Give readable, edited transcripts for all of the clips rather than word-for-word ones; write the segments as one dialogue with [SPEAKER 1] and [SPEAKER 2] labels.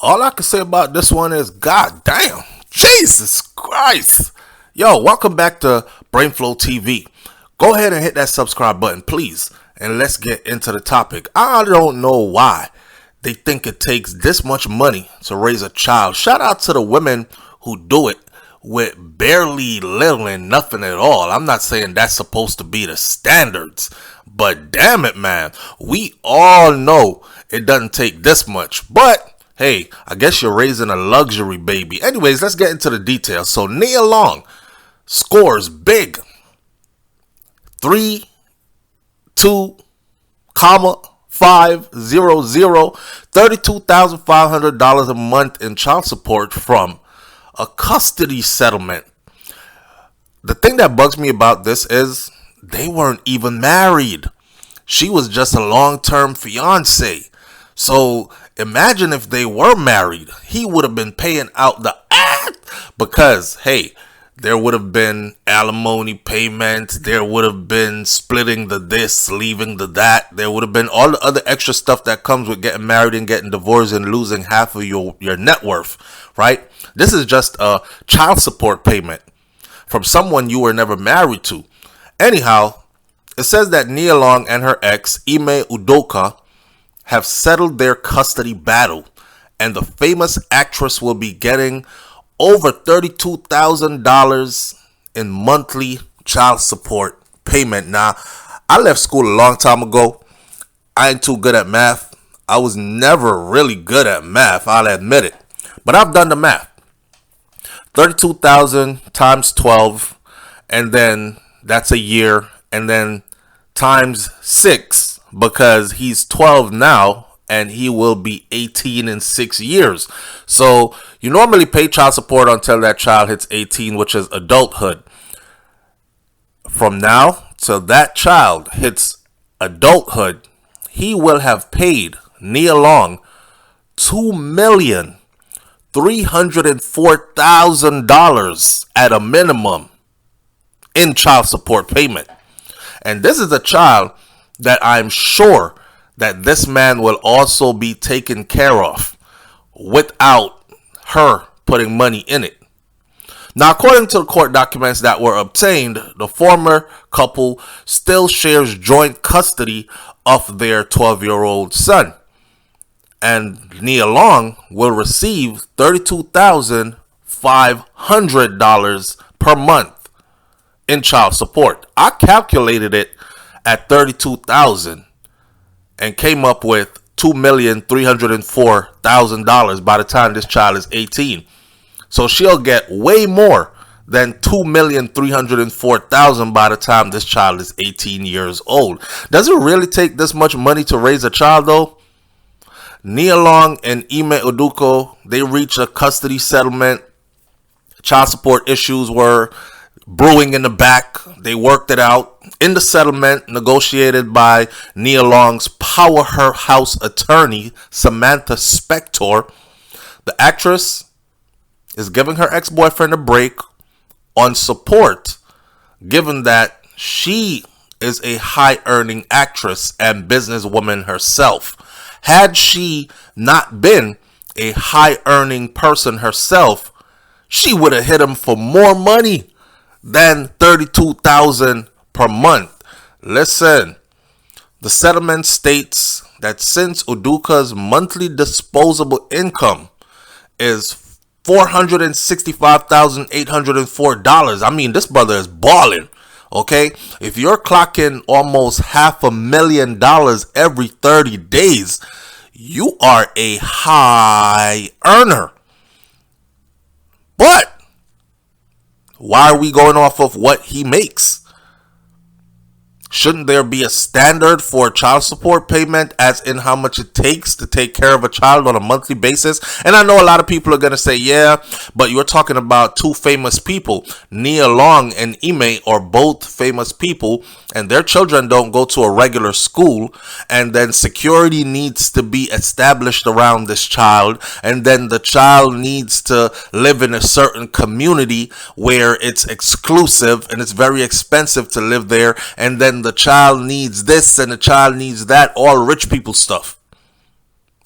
[SPEAKER 1] All I can say about this one is, God damn, Jesus Christ. Yo, welcome back to BrainFLoTv. Go ahead and hit that subscribe button, please, and let's get into the topic. I don't know why they think it takes this much money to raise a child. Shout out to the women who do it with barely little and nothing at all. I'm not saying that's supposed to be the standards, but damn it, man. We all know it doesn't take this much, but hey, I guess you're raising a luxury baby. Anyways, let's get into the details. So Nia Long scores big. 3, 2, comma, 500, $32,500 a month in child support from a custody settlement. The thing that bugs me about this is they weren't even married. She was just a long-term fiance. So imagine if they were married. He would have been paying out the because, hey, there would have been alimony payments. There would have been splitting the this, leaving the that. There would have been all the other extra stuff that comes with getting married and getting divorced and losing half of your net worth, right? This is just a child support payment from someone you were never married to. Anyhow, it says that Nia Long and her ex, Ime Udoka, have settled their custody battle, and the famous actress will be getting over $32,000 in monthly child support payment. Now, I left school a long time ago. I ain't too good at math. I was never really good at math, I'll admit it. But I've done the math. 32,000 times 12, and then that's a year, and then times 6, because he's 12 now and he will be 18 in 6 years. So you normally pay child support until that child hits 18, which is adulthood. From now till that child hits adulthood, he will have paid Nia Long $2,304,000 at a minimum in child support payment. And this is a child that I'm sure that this man will also be taken care of without her putting money in it. Now, according to the court documents that were obtained, the former couple still shares joint custody of their 12-year-old son. And Nia Long will receive $32,500 per month in child support. I calculated it at $32,000 and came up with $2,304,000 by the time this child is 18. So she'll get way more than $2,304,000 by the time this child is 18 years old. Does it really take this much money to raise a child, though? Nia Long and Ime Udoka, they reached a custody settlement. Child support issues were brewing in the back. They worked it out in the settlement negotiated by Nia Long's powerhouse attorney, Samantha Spector. The actress is giving her ex-boyfriend a break on support, given that she is a high-earning actress and businesswoman herself. Had she not been a high-earning person herself, she would have hit him for more money than $32,000 per month. Listen, the settlement states that since Udoka's monthly disposable income is $465,804, I mean, this brother is balling. Okay, if you're clocking almost $500,000 every 30 days, you are a high earner. But why are we going off of what he makes? Shouldn't there be a standard for child support payment, as in how much it takes to take care of a child on a monthly basis? And I know a lot of people are going to say, yeah, but you're talking about two famous people. Nia Long and Ime are both famous people, and their children don't go to a regular school. And then security needs to be established around this child. And then the child needs to live in a certain community where it's exclusive and it's very expensive to live there. And then the child needs this and the child needs that, all rich people stuff.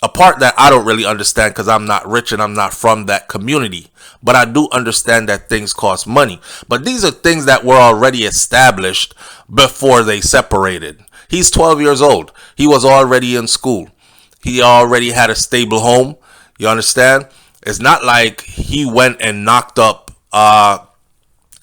[SPEAKER 1] A part that I don't really understand because I'm not rich and I'm not from that community. But I do understand that things cost money. But these are things that were already established before they separated. He's 12 years old. He was already in school. He already had a stable home. You understand? It's not like he went and knocked up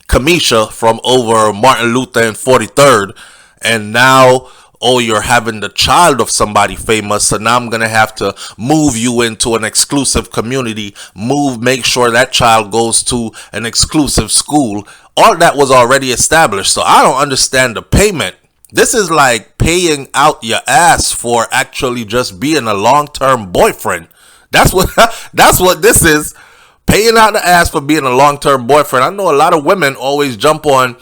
[SPEAKER 1] Kamisha from over Martin Luther and 43rd, and now, oh, you're having the child of somebody famous, so now I'm gonna have to move you into an exclusive community, make sure that child goes to an exclusive school. All that was already established, so I don't understand the payment. This is like paying out your ass for actually just being a long-term boyfriend. That's what that's what this is. Paying out the ass for being a long-term boyfriend. I know a lot of women always jump on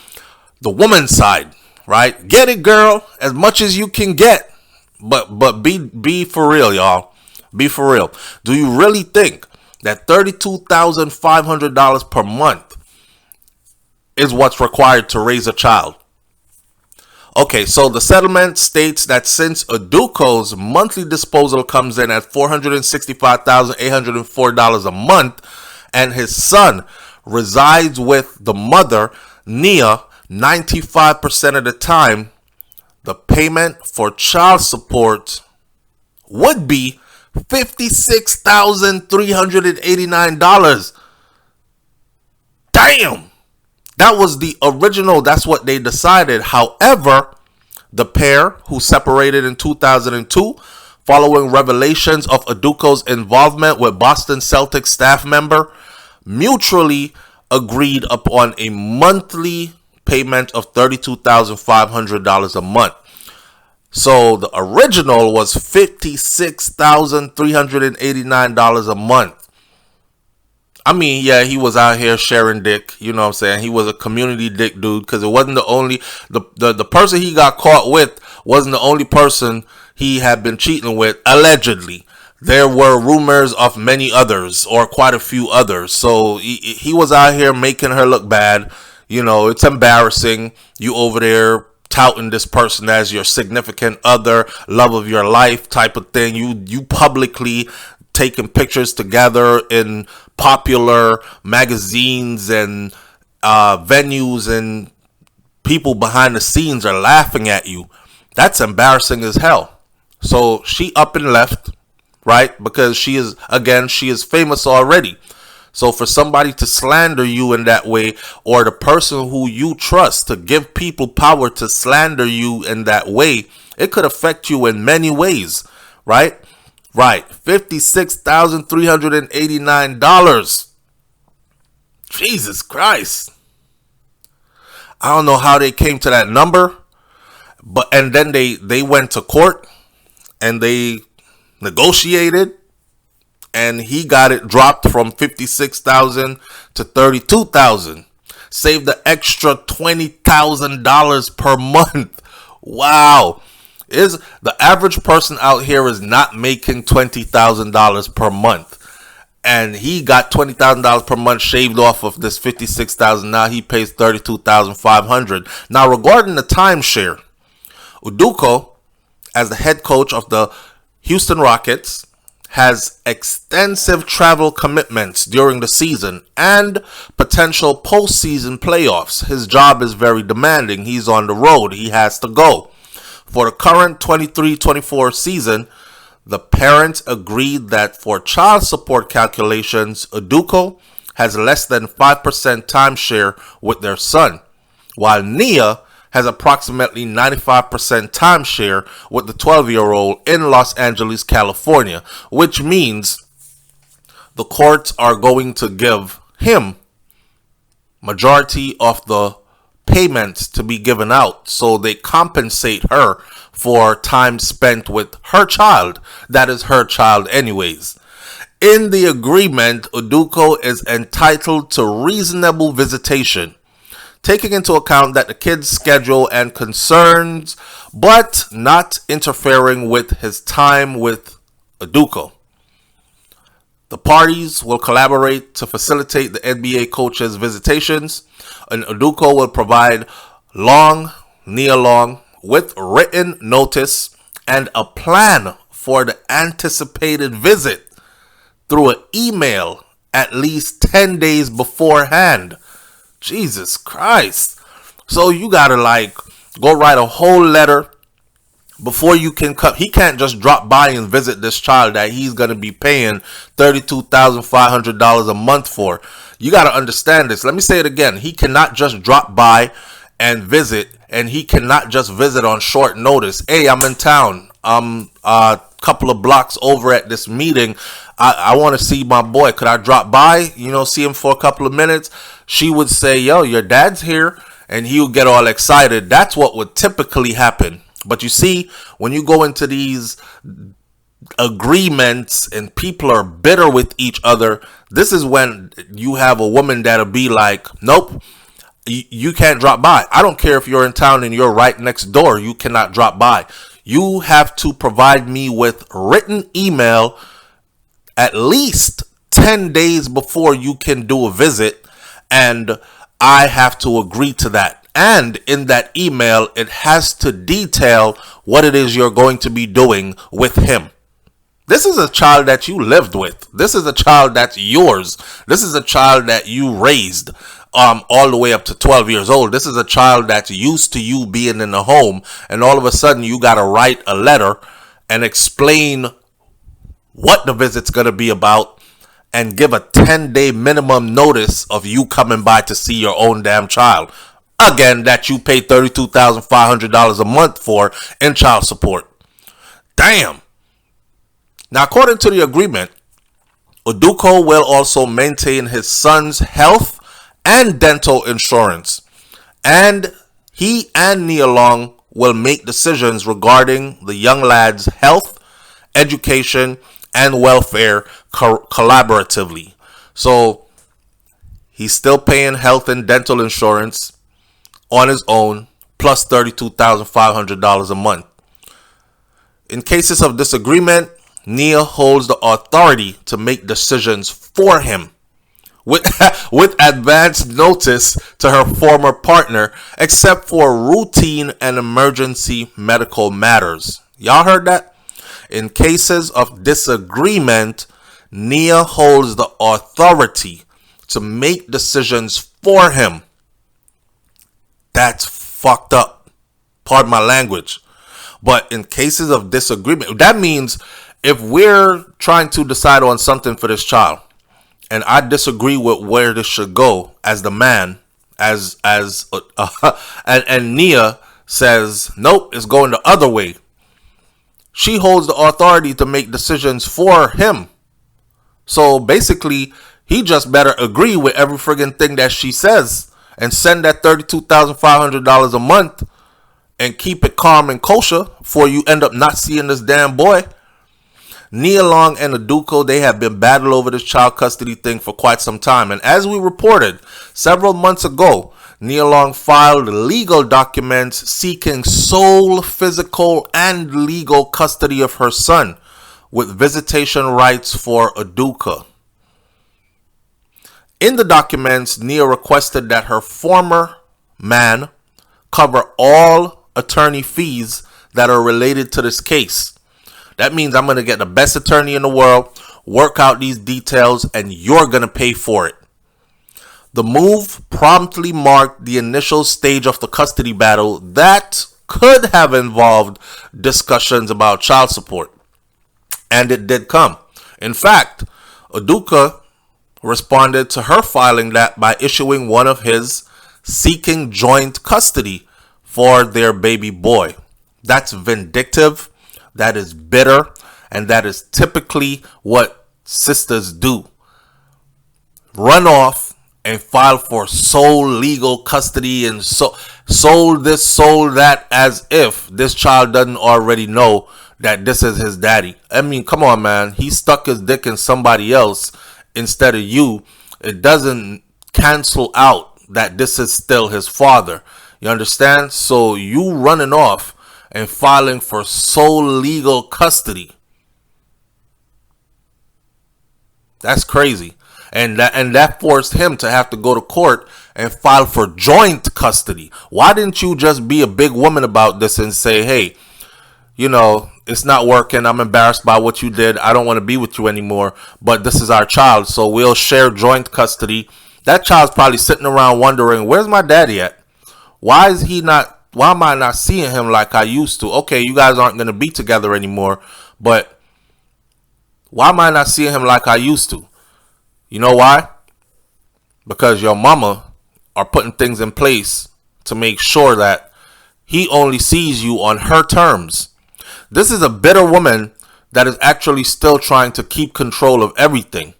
[SPEAKER 1] the woman's side, right? Get it, girl, as much as you can get. But be for real, y'all. Be for real. Do you really think that $32,500 per month is what's required to raise a child? Okay, so the settlement states that since Udoka's monthly disposal comes in at $465,804 a month, and his son resides with the mother, Nia, 95% of the time, the payment for child support would be $56,389. Damn! That was the original. That's what they decided. However, the pair, who separated in 2002 following revelations of Udoka's involvement with Boston Celtics staff member, mutually agreed upon a monthly payment of $32,500 a month. So the original was $56,389 a month. I mean, yeah, he was out here sharing dick, you know what I'm saying? He was a community dick dude, because it wasn't the only, the person he got caught with wasn't the only person he had been cheating with, allegedly. There were rumors of many others, or quite a few others. So he was out here making her look bad. You know, it's embarrassing. You over there touting this person as your significant other, love of your life type of thing. You publicly taking pictures together in popular magazines and venues, and people behind the scenes are laughing at you. That's embarrassing as hell. So she up and left, right? Because she is famous already. So for somebody to slander you in that way, or the person who you trust to give people power to slander you in that way, it could affect you in many ways, right? Right, $56,389. Jesus Christ. I don't know how they came to that number, and then they went to court and they negotiated, and he got it dropped from $56,000 to $32,000. Saved the extra $20,000 per month. Wow. Is the average person out here is not making $20,000 per month, and he got $20,000 per month shaved off of this $56,000. Now he pays $32,500. Now, regarding the timeshare, Udoka, as the head coach of the Houston Rockets, has extensive travel commitments during the season and potential postseason playoffs. His job is very demanding. He's on the road. He has to go. For the current 23-24 season, the parents agreed that for child support calculations, Udoka has less than 5% timeshare with their son, while Nia has approximately 95% timeshare with the 12-year-old in Los Angeles, California, which means the courts are going to give him majority of the payments to be given out, so they compensate her for time spent with her child. That is her child anyways. In the agreement, Udoka is entitled to reasonable visitation, taking into account that the kid's schedule and concerns, but not interfering with his time with Udoka. The parties will collaborate to facilitate the NBA coach's visitations, and Udoka will provide Nia Long with written notice and a plan for the anticipated visit through an email at least 10 days beforehand. Jesus Christ. So you gotta like go write a whole letter before you can come. He can't just drop by and visit this child that he's gonna be paying $32,500 a month for. You gotta understand this. Let me say it again. He cannot just drop by and visit, and he cannot just visit on short notice. Hey, I'm in town. I'm a couple of blocks over at this meeting. I want to see my boy. Could I drop by? See him for a couple of minutes. She would say, yo, your dad's here. And he would get all excited. That's what would typically happen. But you see, when you go into these agreements and people are bitter with each other, this is when you have a woman that'll be like, nope, you can't drop by. I don't care if you're in town and you're right next door. You cannot drop by. You have to provide me with written email at least 10 days before you can do a visit, and I have to agree to that. And in that email, it has to detail what it is you're going to be doing with him. This is a child that you lived with. This is a child that's yours. This is a child that you raised all the way up to 12 years old. This is a child that's used to you being in the home, and all of a sudden you got to write a letter and explain what the visit's going to be about and give a 10-day minimum notice of you coming by to see your own damn child. Again, that you pay $32,500 a month for in child support. Damn. Now, according to the agreement, Udoka will also maintain his son's health and dental insurance, and he and Nia Long will make decisions regarding the young lad's health, education, and welfare collaboratively. So he's still paying health and dental insurance on his own, plus $32,500 a month. In cases of disagreement, Nia holds the authority to make decisions for him with advance notice to her former partner, except for routine and emergency medical matters. Y'all heard that? In cases of disagreement, Nia holds the authority to make decisions for him. That's fucked up. Pardon my language. But in cases of disagreement, that means if we're trying to decide on something for this child, and I disagree with where this should go as the man, and Nia says, nope, it's going the other way. She holds the authority to make decisions for him. So basically, he just better agree with every friggin' thing that she says and send that $32,500 a month and keep it calm and kosher before you end up not seeing this damn boy. Nia Long and Udoka, they have been battling over this child custody thing for quite some time. And as we reported several months ago, Nia Long filed legal documents seeking sole physical and legal custody of her son, with visitation rights for Udoka. In the documents, Nia requested that her former man cover all attorney fees that are related to this case. That means I'm going to get the best attorney in the world, work out these details, and you're going to pay for it. The move promptly marked the initial stage of the custody battle that could have involved discussions about child support. And it did come. In fact, Udoka responded to her filing that by issuing one of his seeking joint custody for their baby boy. That's vindictive, that is bitter, and that is typically what sisters do. Run off and file for sole legal custody and sole this, sole that, as if this child doesn't already know that this is his daddy. I mean, come on, man. He stuck his dick in somebody else instead of you. It doesn't cancel out that this is still his father. You understand? So you running off and filing for sole legal custody. That's crazy. And that forced him to have to go to court and file for joint custody. Why didn't you just be a big woman about this and say, hey, it's not working. I'm embarrassed by what you did. I don't want to be with you anymore, but this is our child, so we'll share joint custody. That child's probably sitting around wondering, where's my daddy at? Why am I not seeing him like I used to? Okay, you guys aren't going to be together anymore, but why am I not seeing him like I used to? You know why? Because your mama are putting things in place to make sure that he only sees you on her terms. This is a bitter woman that is actually still trying to keep control of everything,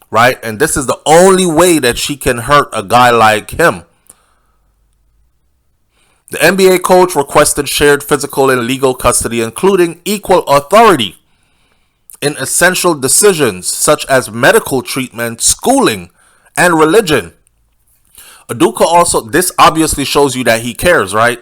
[SPEAKER 1] right? And this is the only way that she can hurt a guy like him. The NBA coach requested shared physical and legal custody, including equal authority in essential decisions such as medical treatment, schooling, and religion. Udoka also, this obviously shows you that he cares, right?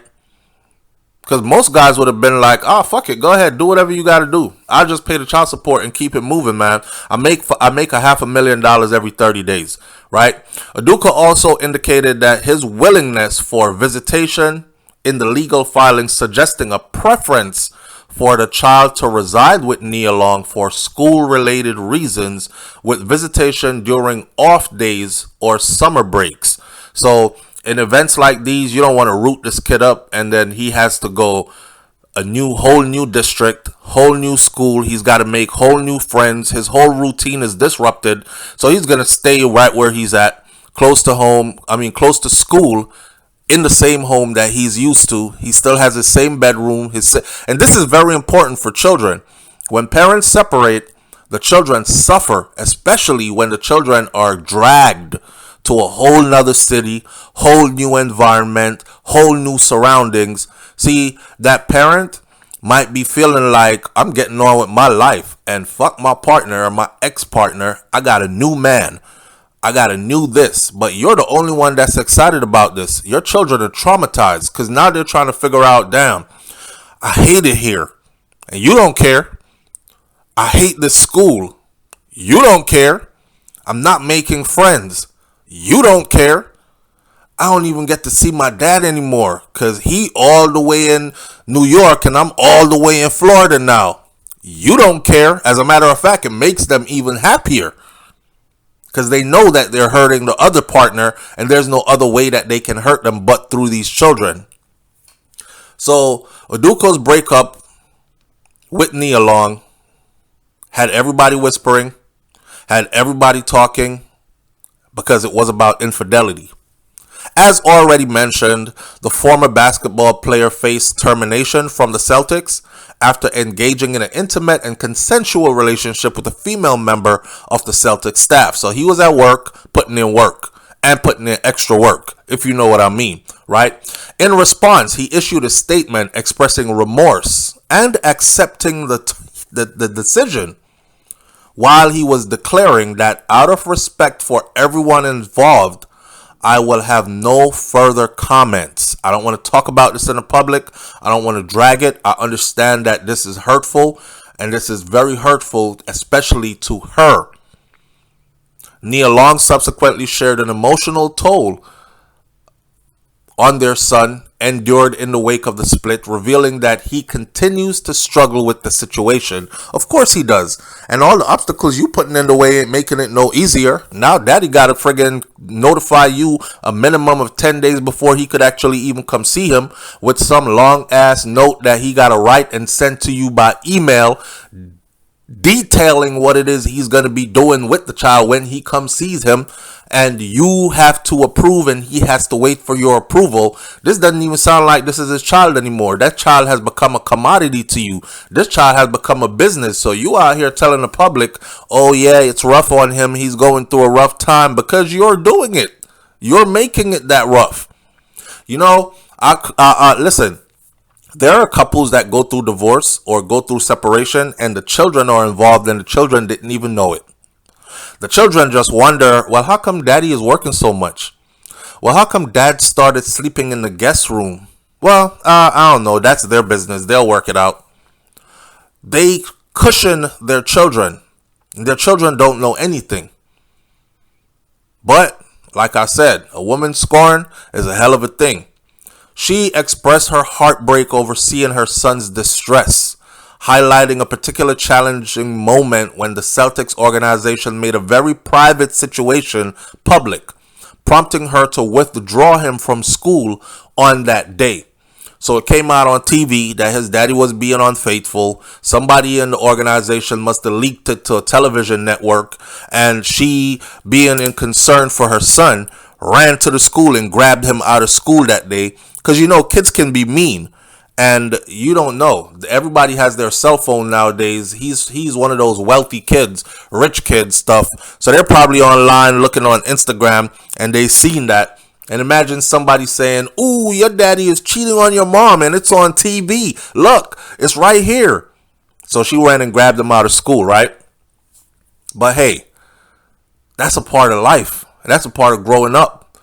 [SPEAKER 1] Because most guys would have been like, oh, fuck it, go ahead, do whatever you got to do. I'll just pay the child support and keep it moving, man. I make $500,000 every 30 days, right? Udoka also indicated that his willingness for visitation in the legal filings, suggesting a preference for the child to reside with Nia Long for school-related reasons, with visitation during off days or summer breaks. So in events like these, you don't want to root this kid up and then he has to go whole new district, whole new school. He's got to make whole new friends. His whole routine is disrupted. So he's going to stay right where he's at, close to school, in the same home that he's used to. He still has his same bedroom. And this is very important for children. When parents separate, the children suffer, especially when the children are dragged to a whole nother city, whole new environment, whole new surroundings. See, that parent might be feeling like, I'm getting on with my life and fuck my partner or my ex-partner. I got a new man. I got a new this. But you're the only one that's excited about this. Your children are traumatized because now they're trying to figure out, damn, I hate it here. And you don't care. I hate this school. You don't care. I'm not making friends. You don't care. I don't even get to see my dad anymore because he all the way in New York and I'm all the way in Florida now. You don't care. As a matter of fact, it makes them even happier because they know that they're hurting the other partner and there's no other way that they can hurt them but through these children. So Udoka's breakup with Nia Long had everybody whispering, had everybody talking, because it was about infidelity. As already mentioned, the former basketball player faced termination from the Celtics after engaging in an intimate and consensual relationship with a female member of the Celtics staff. So he was at work, putting in work, and putting in extra work, if you know what I mean, right? In response, he issued a statement expressing remorse and accepting the decision, while he was declaring that out of respect for everyone involved, I will have no further comments. I don't want to talk about this in the public. I don't want to drag it. I understand that this is hurtful, and this is very hurtful, especially to her. Nia Long subsequently shared an emotional toll on their son endured in the wake of the split, revealing that he continues to struggle with the situation. Of course he does. And all the obstacles you putting in the way ain't making it no easier. Now daddy got to friggin' notify you a minimum of 10 days before he could actually even come see him with some long ass note that he got to write and send to you by email, detailing what it is he's going to be doing with the child when he comes sees him, and you have to approve and he has to wait for your approval. This doesn't even sound like this is his child anymore. That child has become a commodity to you. This child has become a business. So you out here telling the public, oh yeah, it's rough on him, he's going through a rough time, because you're doing it. You're making it that rough. You know, listen, there are couples that go through divorce or go through separation and the children are involved and the children didn't even know it. The children just wonder, well, how come daddy is working so much? Well, how come dad started sleeping in the guest room? Well, I don't know. That's their business. They'll work it out. They cushion their children. Their children don't know anything. But, like I said, a woman scorned is a hell of a thing. She expressed her heartbreak over seeing her son's distress, highlighting a particular challenging moment when the Celtics organization made a very private situation public, prompting her to withdraw him from school on that day. So it came out on TV that his daddy was being unfaithful. Somebody in the organization must have leaked it to a television network, and she, being in concern for her son, ran to the school and grabbed him out of school that day. Because you know, kids can be mean, and you don't know. Everybody has their cell phone nowadays. He's one of those wealthy kids, rich kids stuff. So they're probably online looking on Instagram, and they seen that. And imagine somebody saying, "Ooh, your daddy is cheating on your mom and it's on TV. Look, it's right here." So she ran and grabbed him out of school, right? But hey, that's a part of life. That's a part of growing up.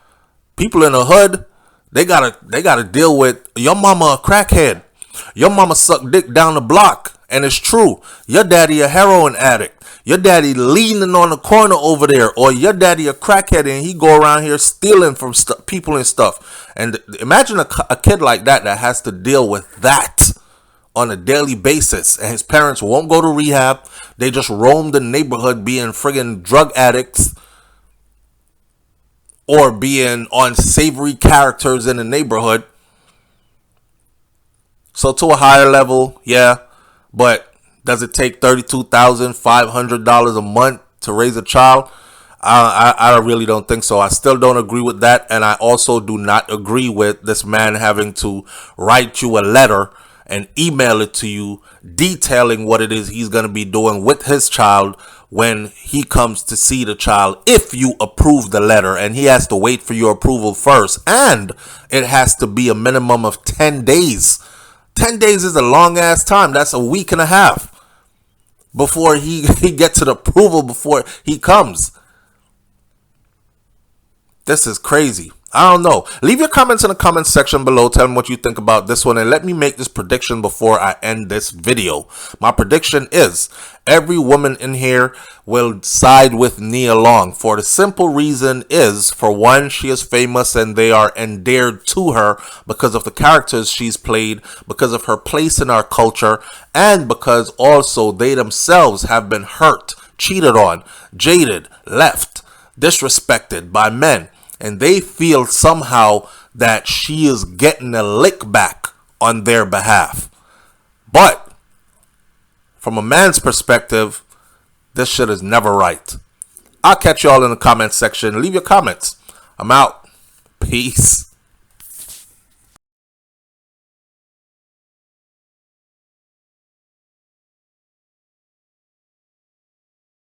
[SPEAKER 1] People in the hood, they gotta deal with your mama a crackhead. Your mama sucked dick down the block. And it's true. Your daddy a heroin addict. Your daddy leaning on the corner over there, or your daddy a crackhead and he go around here stealing from people and stuff. And imagine a kid like that has to deal with that on a daily basis, and his parents won't go to rehab. They just roam the neighborhood being friggin' drug addicts or being unsavory characters in the neighborhood. So to a higher level, yeah, but does it take $32,500 a month to raise a child? I really don't think so. I still don't agree with that. And I also do not agree with this man having to write you a letter and email it to you detailing what it is he's going to be doing with his child when he comes to see the child, if you approve the letter. And he has to wait for your approval first. And it has to be a minimum of 10 days. 10 days is a long ass time. That's a week and a half before he gets an approval before he comes. This is crazy. I don't know. Leave your comments in the comments section below. Tell me what you think about this one. And let me make this prediction before I end this video. My prediction is every woman in here will side with Nia Long. For the simple reason is, for one, she is famous and they are endeared to her because of the characters she's played, because of her place in our culture, and because also they themselves have been hurt, cheated on, jaded, left, disrespected by men. And they feel somehow that she is getting a lick back on their behalf. But from a man's perspective, this shit is never right. I'll catch y'all in the comments section. Leave your comments. I'm out. Peace.